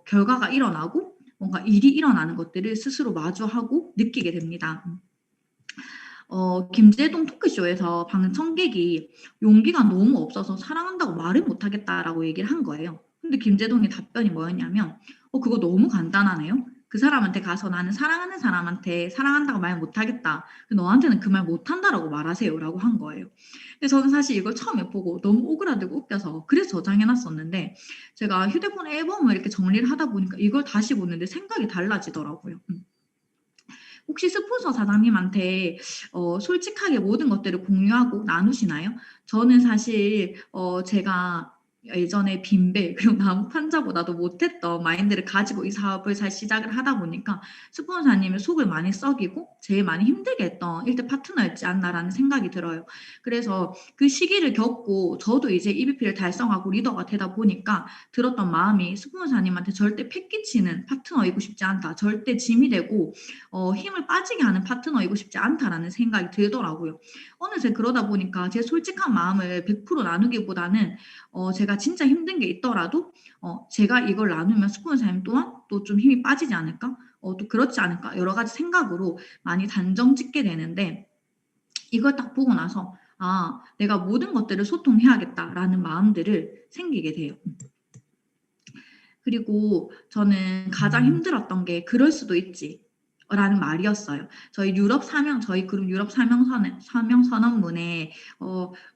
결과가 일어나고 뭔가 일이 일어나는 것들을 스스로 마주하고 느끼게 됩니다. 김재동 토크쇼에서 방청객이 용기가 너무 없어서 사랑한다고 말을 못하겠다라고 얘기를 한 거예요. 근데 김재동의 답변이 뭐였냐면, 그거 너무 간단하네요. 그 사람한테 가서 나는 사랑하는 사람한테 사랑한다고 말 못하겠다. 너한테는 그 말 못한다라고 말하세요라고 한 거예요. 근데 저는 사실 이걸 처음에 보고 너무 오그라들고 웃겨서 그래서 저장해놨었는데 제가 휴대폰 앨범을 이렇게 정리를 하다 보니까 이걸 다시 보는데 생각이 달라지더라고요. 혹시 스폰서 사장님한테 솔직하게 모든 것들을 공유하고 나누시나요? 저는 사실 제가 예전에 빈배 그리고 나무 판자보다도 못했던 마인드를 가지고 이 사업을 잘 시작을 하다 보니까 스폰서님의 속을 많이 썩이고 제일 많이 힘들게 했던 일대 파트너였지 않나라는 생각이 들어요. 그래서 그 시기를 겪고 저도 이제 EVP를 달성하고 리더가 되다 보니까 들었던 마음이 스폰서님한테 절대 패기치는 파트너이고 싶지 않다. 절대 짐이 되고 힘을 빠지게 하는 파트너이고 싶지 않다라는 생각이 들더라고요. 어느새 그러다 보니까 제 솔직한 마음을 100% 나누기보다는 제가 진짜 힘든 게 있더라도 제가 이걸 나누면 스폰서님 또한 또 좀 힘이 빠지지 않을까? 또 그렇지 않을까? 여러 가지 생각으로 많이 단정 짓게 되는데 이걸 딱 보고 나서 내가 모든 것들을 소통해야겠다라는 마음들을 생기게 돼요. 그리고 저는 가장 힘들었던 게 그럴 수도 있지. 라는 말이었어요. 저희 그룹 유럽 사명 선언문에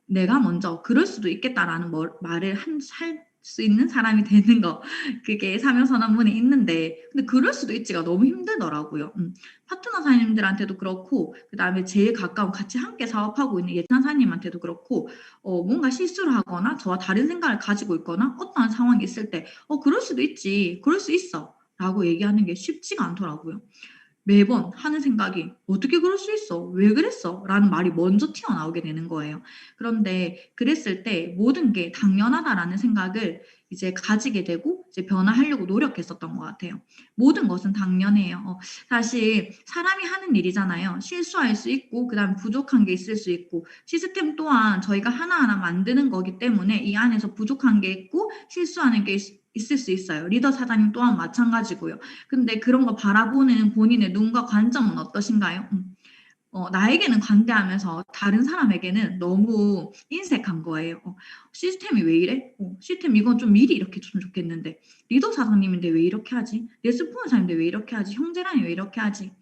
내가 먼저 그럴 수도 있겠다라는 말을 할 수 있는 사람이 되는 거 그게 사명 선언문에 있는데 근데 그럴 수도 있지가 너무 힘들더라고요. 파트너 사장님들한테도 그렇고 그다음에 제일 가까운 같이 함께 사업하고 있는 예찬 사장님한테도 그렇고 뭔가 실수를 하거나 저와 다른 생각을 가지고 있거나 어떠한 상황이 있을 때 그럴 수도 있지. 그럴 수 있어. 라고 얘기하는 게 쉽지가 않더라고요. 매번 하는 생각이 어떻게 그럴 수 있어? 왜 그랬어? 라는 말이 먼저 튀어나오게 되는 거예요. 그런데 그랬을 때 모든 게 당연하다라는 생각을 이제 가지게 되고 이제 변화하려고 노력했었던 것 같아요. 모든 것은 당연해요. 사실 사람이 하는 일이잖아요. 실수할 수 있고 그다음에 부족한 게 있을 수 있고 시스템 또한 저희가 하나하나 만드는 거기 때문에 이 안에서 부족한 게 있고 실수하는 게 있을 수 있어요. 리더 사장님 또한 마찬가지고요. 근데 그런 거 바라보는 본인의 눈과 관점은 어떠신가요? 나에게는 관대하면서 다른 사람에게는 너무 인색한 거예요. 시스템이 왜 이래? 시스템 이건 좀 미리 이렇게 줬으면 좋겠는데 리더 사장님인데 왜 이렇게 하지? 내 스폰서인데 왜 이렇게 하지? 형제라니 왜 이렇게 하지?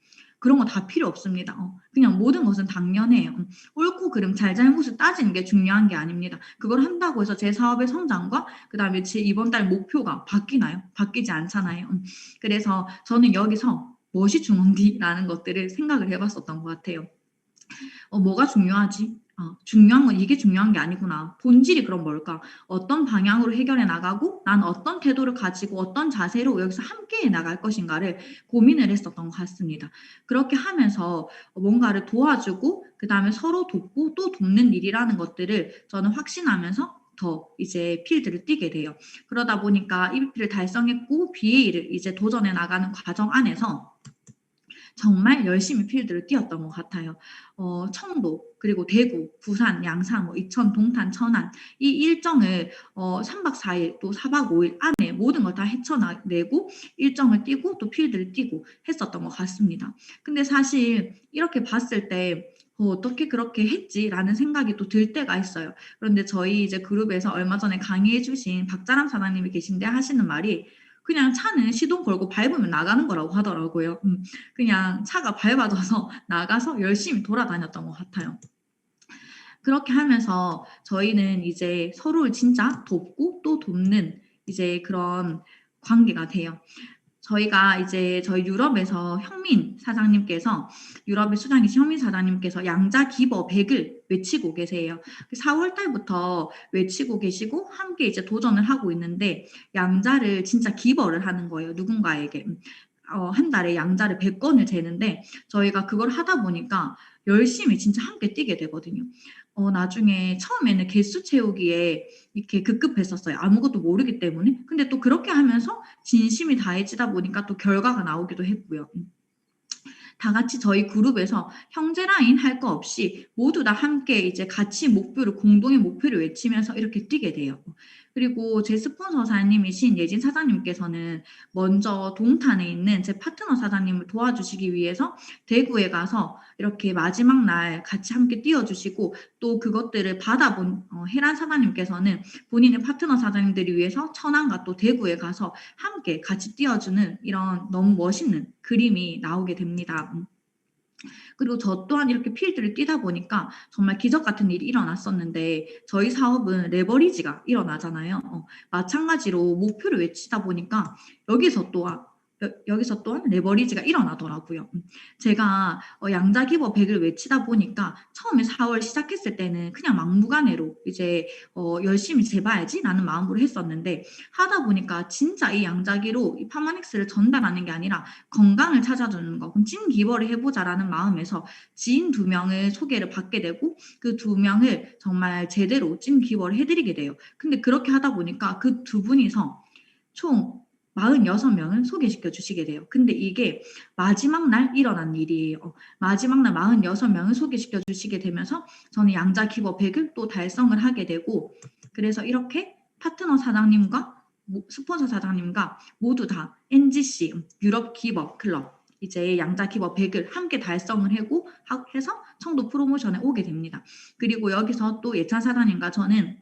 그런 거 다 필요 없습니다. 그냥 모든 것은 당연해요. 옳고 그름 잘잘못을 따지는 게 중요한 게 아닙니다. 그걸 한다고 해서 제 사업의 성장과 그다음에 제 이번 달 목표가 바뀌나요? 바뀌지 않잖아요. 그래서 저는 여기서 무엇이 중요한지라는 것들을 생각을 해봤었던 것 같아요. 뭐가 중요하지? 중요한 건 이게 중요한 게 아니구나. 본질이 그럼 뭘까? 어떤 방향으로 해결해 나가고 난 어떤 태도를 가지고 어떤 자세로 여기서 함께 해 나갈 것인가를 고민을 했었던 것 같습니다. 그렇게 하면서 뭔가를 도와주고 그다음에 서로 돕고 또 돕는 일이라는 것들을 저는 확신하면서 더 이제 필드를 뛰게 돼요. 그러다 보니까 EVP를 달성했고 BA를 이제 도전해 나가는 과정 안에서 정말 열심히 필드를 뛰었던 것 같아요. 청도, 그리고 대구, 부산, 양산, 이천, 동탄, 천안 이 일정을 3박 4일 또 4박 5일 안에 모든 걸 다 헤쳐내고 일정을 뛰고 또 필드를 뛰고 했었던 것 같습니다. 근데 사실 이렇게 봤을 때 어떻게 그렇게 했지라는 생각이 또 들 때가 있어요. 그런데 저희 이제 그룹에서 얼마 전에 강의해 주신 박자람 사장님이 계신데 하시는 말이 그냥 차는 시동 걸고 밟으면 나가는 거라고 하더라고요. 그냥 차가 밟아져서 나가서 열심히 돌아다녔던 것 같아요. 그렇게 하면서 저희는 이제 서로를 진짜 돕고 또 돕는 이제 그런 관계가 돼요. 저희가 이제 저희 유럽에서 형민 사장님께서 유럽의 수장이신 형민 사장님께서 양자 기버 100을 외치고 계세요. 4월 달부터 외치고 계시고 함께 이제 도전을 하고 있는데 양자를 진짜 기버를 하는 거예요. 누군가에게. 한 달에 양자를 100건을 재는데 저희가 그걸 하다 보니까 열심히 진짜 함께 뛰게 되거든요. 나중에 처음에는 개수 채우기에 이렇게 급급했었어요. 아무것도 모르기 때문에. 근데 또 그렇게 하면서 진심이 다해지다 보니까 또 결과가 나오기도 했고요. 다 같이 저희 그룹에서 형제라인 할 거 없이 모두 다 함께 이제 같이 목표를 공동의 목표를 외치면서 이렇게 뛰게 돼요. 그리고 제 스폰서사님이신 예진 사장님께서는 먼저 동탄에 있는 제 파트너 사장님을 도와주시기 위해서 대구에 가서 이렇게 마지막 날 같이 함께 뛰어주시고 또 그것들을 받아본 혜란 사장님께서는 본인의 파트너 사장님들을 위해서 천안과 또 대구에 가서 함께 같이 뛰어주는 이런 너무 멋있는 그림이 나오게 됩니다. 그리고 저 또한 이렇게 필드를 뛰다 보니까 정말 기적 같은 일이 일어났었는데 저희 사업은 레버리지가 일어나잖아요. 마찬가지로 목표를 외치다 보니까 여기서 또한 레버리지가 일어나더라고요. 제가 양자 기버 100을 외치다 보니까 처음에 4월 시작했을 때는 그냥 막무가내로 이제 열심히 재봐야지 라는 마음으로 했었는데 하다 보니까 진짜 이 양자기로 이 파마닉스를 전달하는 게 아니라 건강을 찾아주는 거, 그럼 찐 기버를 해보자라는 마음에서 지인 2명을 소개를 받게 되고 그 2명을 정말 제대로 찐 기버를 해드리게 돼요. 근데 그렇게 하다 보니까 그 두 분이서 총 46명을 소개시켜 주시게 돼요. 근데 이게 마지막 날 일어난 일이에요. 마지막 날 46명을 소개시켜 주시게 되면서 저는 양자 기버 100을 또 달성을 하게 되고 그래서 이렇게 파트너 사장님과 스폰서 사장님과 모두 다 NGC 유럽 기버 클럽 이제 양자 기버 100을 함께 달성을 해서 청도 프로모션에 오게 됩니다. 그리고 여기서 또 예찬 사장님과 저는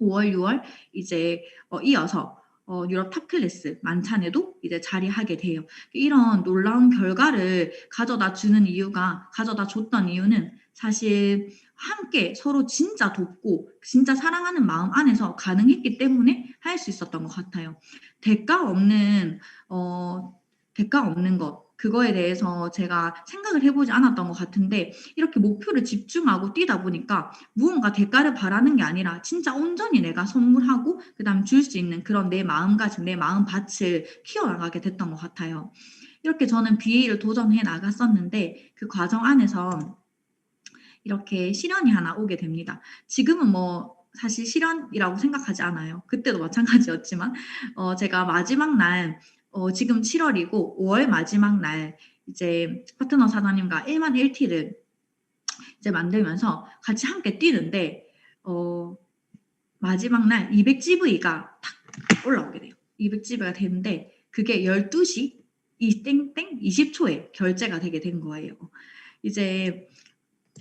5월, 6월 이제 이어서 유럽 탑클래스 만찬에도 이제 자리하게 돼요. 이런 놀라운 결과를 가져다 줬던 이유는 사실 함께 서로 진짜 돕고 진짜 사랑하는 마음 안에서 가능했기 때문에 할 수 있었던 것 같아요. 대가 없는 것 그거에 대해서 제가 생각을 해보지 않았던 것 같은데 이렇게 목표를 집중하고 뛰다 보니까 무언가 대가를 바라는 게 아니라 진짜 온전히 내가 선물하고 그다음 줄 수 있는 그런 내 마음가짐, 내 마음밭을 키워나가게 됐던 것 같아요. 이렇게 저는 BA를 도전해 나갔었는데 그 과정 안에서 이렇게 시련이 하나 오게 됩니다. 지금은 뭐 사실 시련이라고 생각하지 않아요. 그때도 마찬가지였지만 제가 마지막 날 지금 7월이고 5월 마지막 날 이제 파트너 사장님과 1만 1T를 이제 만들면서 같이 함께 뛰는데 마지막 날 200GV가 탁 올라오게 돼요. 200GV가 되는데 그게 12시 땡땡 20초에 결제가 되게 된 거예요. 이제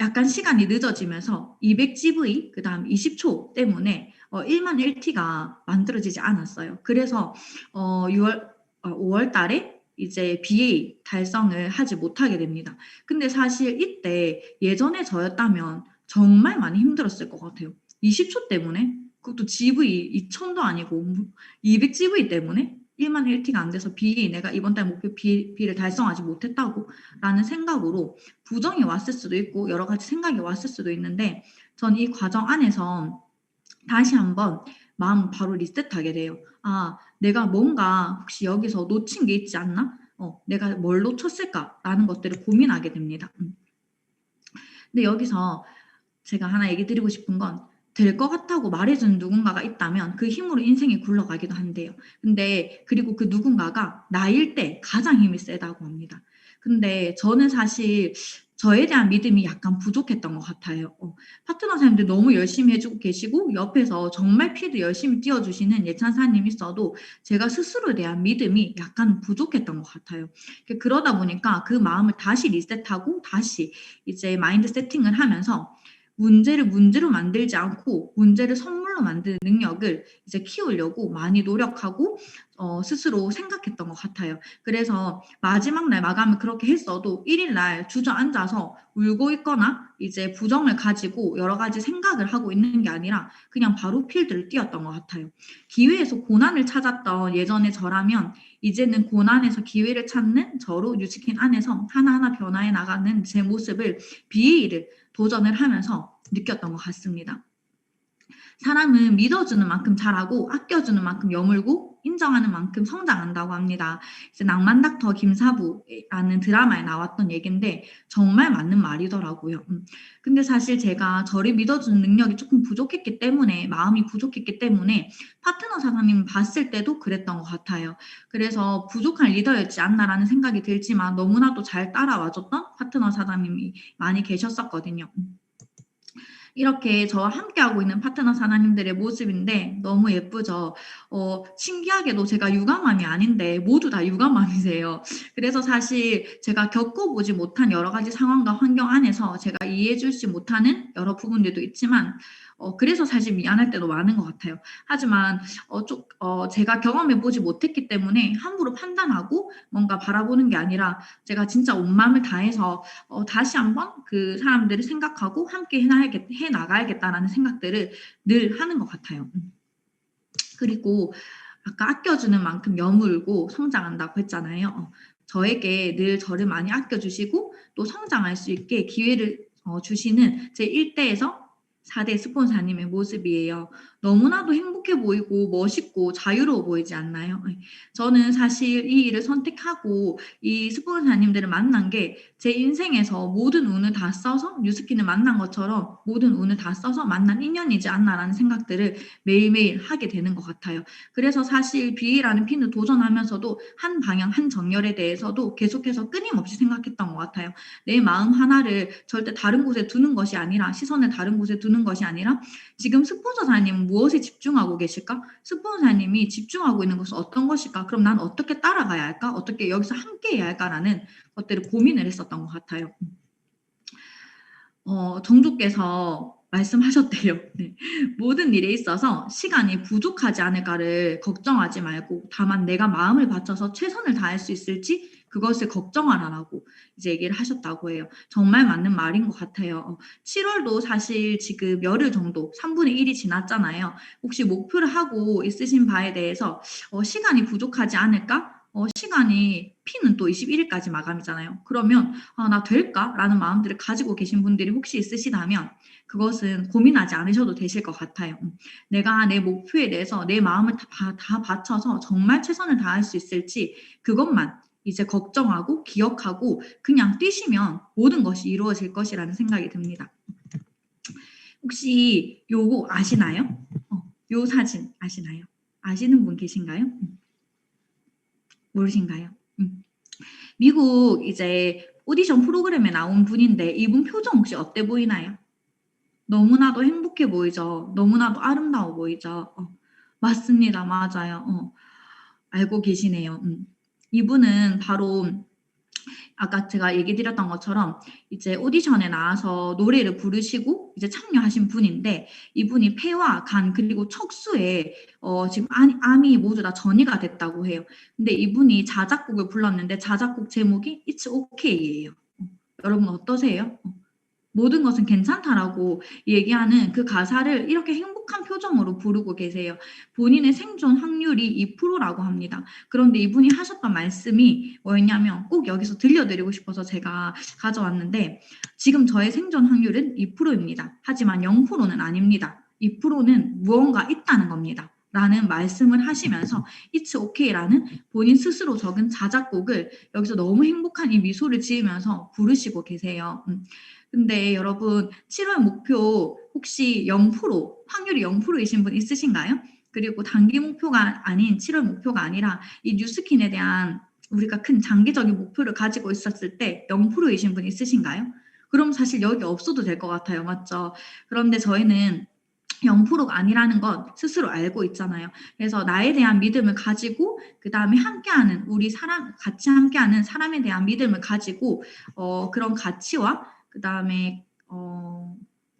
약간 시간이 늦어지면서 200GV 그다음 20초 때문에 1만 1T가 만들어지지 않았어요. 그래서 5월 달에 이제 BA 달성을 하지 못하게 됩니다. 근데 사실 이때 예전에 저였다면 정말 많이 힘들었을 것 같아요. 20초 때문에 그것도 GV 2000도 아니고 200GV 때문에 1만 1T가 안 돼서 내가 이번 달 목표 B를 달성하지 못했다고 라는 생각으로 부정이 왔을 수도 있고 여러 가지 생각이 왔을 수도 있는데 전 이 과정 안에서 다시 한번 마음 바로 리셋하게 돼요. 내가 뭔가 혹시 여기서 놓친 게 있지 않나? 내가 뭘 놓쳤을까라는 것들을 고민하게 됩니다. 근데 여기서 제가 하나 얘기 드리고 싶은 건 될 것 같다고 말해주는 누군가가 있다면 그 힘으로 인생이 굴러가기도 한대요. 근데 그리고 그 누군가가 나일 때 가장 힘이 세다고 합니다. 근데 저는 사실 저에 대한 믿음이 약간 부족했던 것 같아요. 파트너 사님들 너무 열심히 해주고 계시고 옆에서 정말 필드 열심히 뛰어주시는 예찬사님이 있어도 제가 스스로에 대한 믿음이 약간 부족했던 것 같아요. 그러다 보니까 그 마음을 다시 리셋하고 다시 이제 마인드 세팅을 하면서 문제를 문제로 만들지 않고 문제를 선물로 홀로 만드는 능력을 이제 키우려고 많이 노력하고 스스로 생각했던 것 같아요. 그래서 마지막 날 마감을 그렇게 했어도 1일 날 주저앉아서 울고 있거나 이제 부정을 가지고 여러 가지 생각을 하고 있는 게 아니라 그냥 바로 필드를 뛰었던 것 같아요. 기회에서 고난을 찾았던 예전의 저라면 이제는 고난에서 기회를 찾는 저로 뉴스킨 안에서 하나하나 변화해 나가는 제 모습을 비일을 도전을 하면서 느꼈던 것 같습니다. 사람은 믿어주는 만큼 잘하고 아껴주는 만큼 여물고 인정하는 만큼 성장한다고 합니다. 이제 낭만닥터 김사부라는 드라마에 나왔던 얘기인데 정말 맞는 말이더라고요. 근데 사실 제가 저를 믿어주는 능력이 조금 부족했기 때문에 마음이 부족했기 때문에 파트너 사장님 봤을 때도 그랬던 것 같아요. 그래서 부족한 리더였지 않나라는 생각이 들지만 너무나도 잘 따라와줬던 파트너 사장님이 많이 계셨었거든요. 이렇게 저와 함께하고 있는 파트너 사장님들의 모습인데 너무 예쁘죠. 신기하게도 제가 육아맘이 아닌데 모두 다 육아맘이세요. 그래서 사실 제가 겪어보지 못한 여러 가지 상황과 환경 안에서 제가 이해해주지 못하는 여러 부분들도 있지만 그래서 사실 미안할 때도 많은 것 같아요. 하지만 제가 경험해보지 못했기 때문에 함부로 판단하고 뭔가 바라보는 게 아니라 제가 진짜 온 마음을 다해서 다시 한번 그 사람들을 생각하고 함께 해나가야겠다라는 생각들을 늘 하는 것 같아요. 그리고 아까 아껴주는 만큼 여물고 성장한다고 했잖아요. 저에게 늘 저를 많이 아껴주시고 또 성장할 수 있게 기회를 주시는 제 1대에서 4대 스폰사님의 모습이에요. 너무나도 행복해 보이고 멋있고 자유로워 보이지 않나요? 저는 사실 이 일을 선택하고 이 스폰사님들을 만난 게 제 인생에서 모든 운을 다 써서 뉴스킨을 만난 것처럼 모든 운을 다 써서 만난 인연이지 않나라는 생각들을 매일매일 하게 되는 것 같아요. 그래서 사실 비이라는 핀을 도전하면서도 한 방향, 한 정열에 대해서도 계속해서 끊임없이 생각했던 것 같아요. 내 마음 하나를 절대 다른 곳에 두는 것이 아니라 시선을 다른 곳에 두는 것이 아니라 지금 스폰서사님은 무엇에 집중하고 계실까? 스폰서사님이 집중하고 있는 것은 어떤 것일까? 그럼 난 어떻게 따라가야 할까? 어떻게 여기서 함께 해야 할까라는 것들을 고민을 했었던 것 같아요. 정주께서 말씀하셨대요. 네. 모든 일에 있어서 시간이 부족하지 않을까를 걱정하지 말고 다만 내가 마음을 바쳐서 최선을 다할 수 있을지 그것을 걱정하라라고 이제 얘기를 하셨다고 해요. 정말 맞는 말인 것 같아요. 7월도 사실 지금 열흘 정도 3분의 1이 지났잖아요. 혹시 목표를 하고 있으신 바에 대해서 시간이 부족하지 않을까? 시간이 피는 또 21일까지 마감이잖아요. 그러면 나 될까? 라는 마음들을 가지고 계신 분들이 혹시 있으시다면 그것은 고민하지 않으셔도 되실 것 같아요. 내가 내 목표에 대해서 내 마음을 다 바쳐서 정말 최선을 다할 수 있을지 그것만 이제 걱정하고 기억하고 그냥 뛰시면 모든 것이 이루어질 것이라는 생각이 듭니다. 혹시 요거 아시나요? 요 사진 아시나요? 아시는 분 계신가요? 모르신가요? 미국 이제 오디션 프로그램에 나온 분인데 이분 표정 혹시 어때 보이나요? 너무나도 행복해 보이죠? 너무나도 아름다워 보이죠? 맞습니다. 맞아요. 알고 계시네요. 이분은 바로 아까 제가 얘기 드렸던 것처럼 이제 오디션에 나와서 노래를 부르시고 이제 참여하신 분인데 이분이 폐와 간 그리고 척수에 지금 암이 모두 다 전이가 됐다고 해요. 근데 이분이 자작곡을 불렀는데 자작곡 제목이 It's OK예요. 여러분 어떠세요? 모든 것은 괜찮다라고 얘기하는 그 가사를 이렇게 행복한 표정으로 부르고 계세요. 본인의 생존 확률이 2%라고 합니다. 그런데 이분이 하셨던 말씀이 뭐였냐면 꼭 여기서 들려드리고 싶어서 제가 가져왔는데 지금 저의 생존 확률은 2%입니다. 하지만 0%는 아닙니다. 2%는 무언가 있다는 겁니다. 라는 말씀을 하시면서 It's OK라는 본인 스스로 적은 자작곡을 여기서 너무 행복한 이 미소를 지으면서 부르시고 계세요. 근데 여러분 7월 목표 혹시 0% 확률이 0%이신 분 있으신가요? 그리고 단기 목표가 아닌 7월 목표가 아니라 이 뉴스킨에 대한 우리가 큰 장기적인 목표를 가지고 있었을 때 0%이신 분 있으신가요? 그럼 사실 여기 없어도 될 것 같아요. 맞죠? 그런데 저희는 0%가 아니라는 건 스스로 알고 있잖아요. 그래서 나에 대한 믿음을 가지고 그 다음에 함께하는 같이 함께하는 사람에 대한 믿음을 가지고 그런 가치와 그 다음에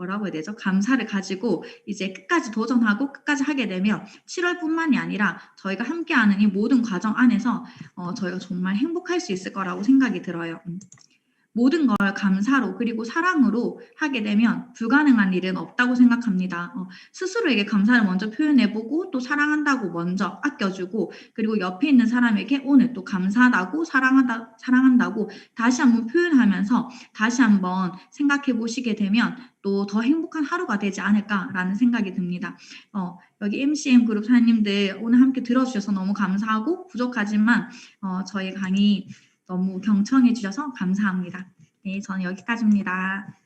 뭐라고 해야 되죠? 감사를 가지고 이제 끝까지 도전하고 끝까지 하게 되면 7월뿐만이 아니라 저희가 함께하는 이 모든 과정 안에서 저희가 정말 행복할 수 있을 거라고 생각이 들어요. 모든 걸 감사로 그리고 사랑으로 하게 되면 불가능한 일은 없다고 생각합니다. 스스로에게 감사를 먼저 표현해보고 또 사랑한다고 먼저 아껴주고 그리고 옆에 있는 사람에게 오늘 또 감사하다고 사랑한다고 다시 한번 표현하면서 다시 한번 생각해 보시게 되면 또 더 행복한 하루가 되지 않을까라는 생각이 듭니다. 여기 MCM 그룹 사장님들 오늘 함께 들어주셔서 너무 감사하고 부족하지만 저희 강의 너무 경청해 주셔서 감사합니다. 네, 저는 여기까지입니다.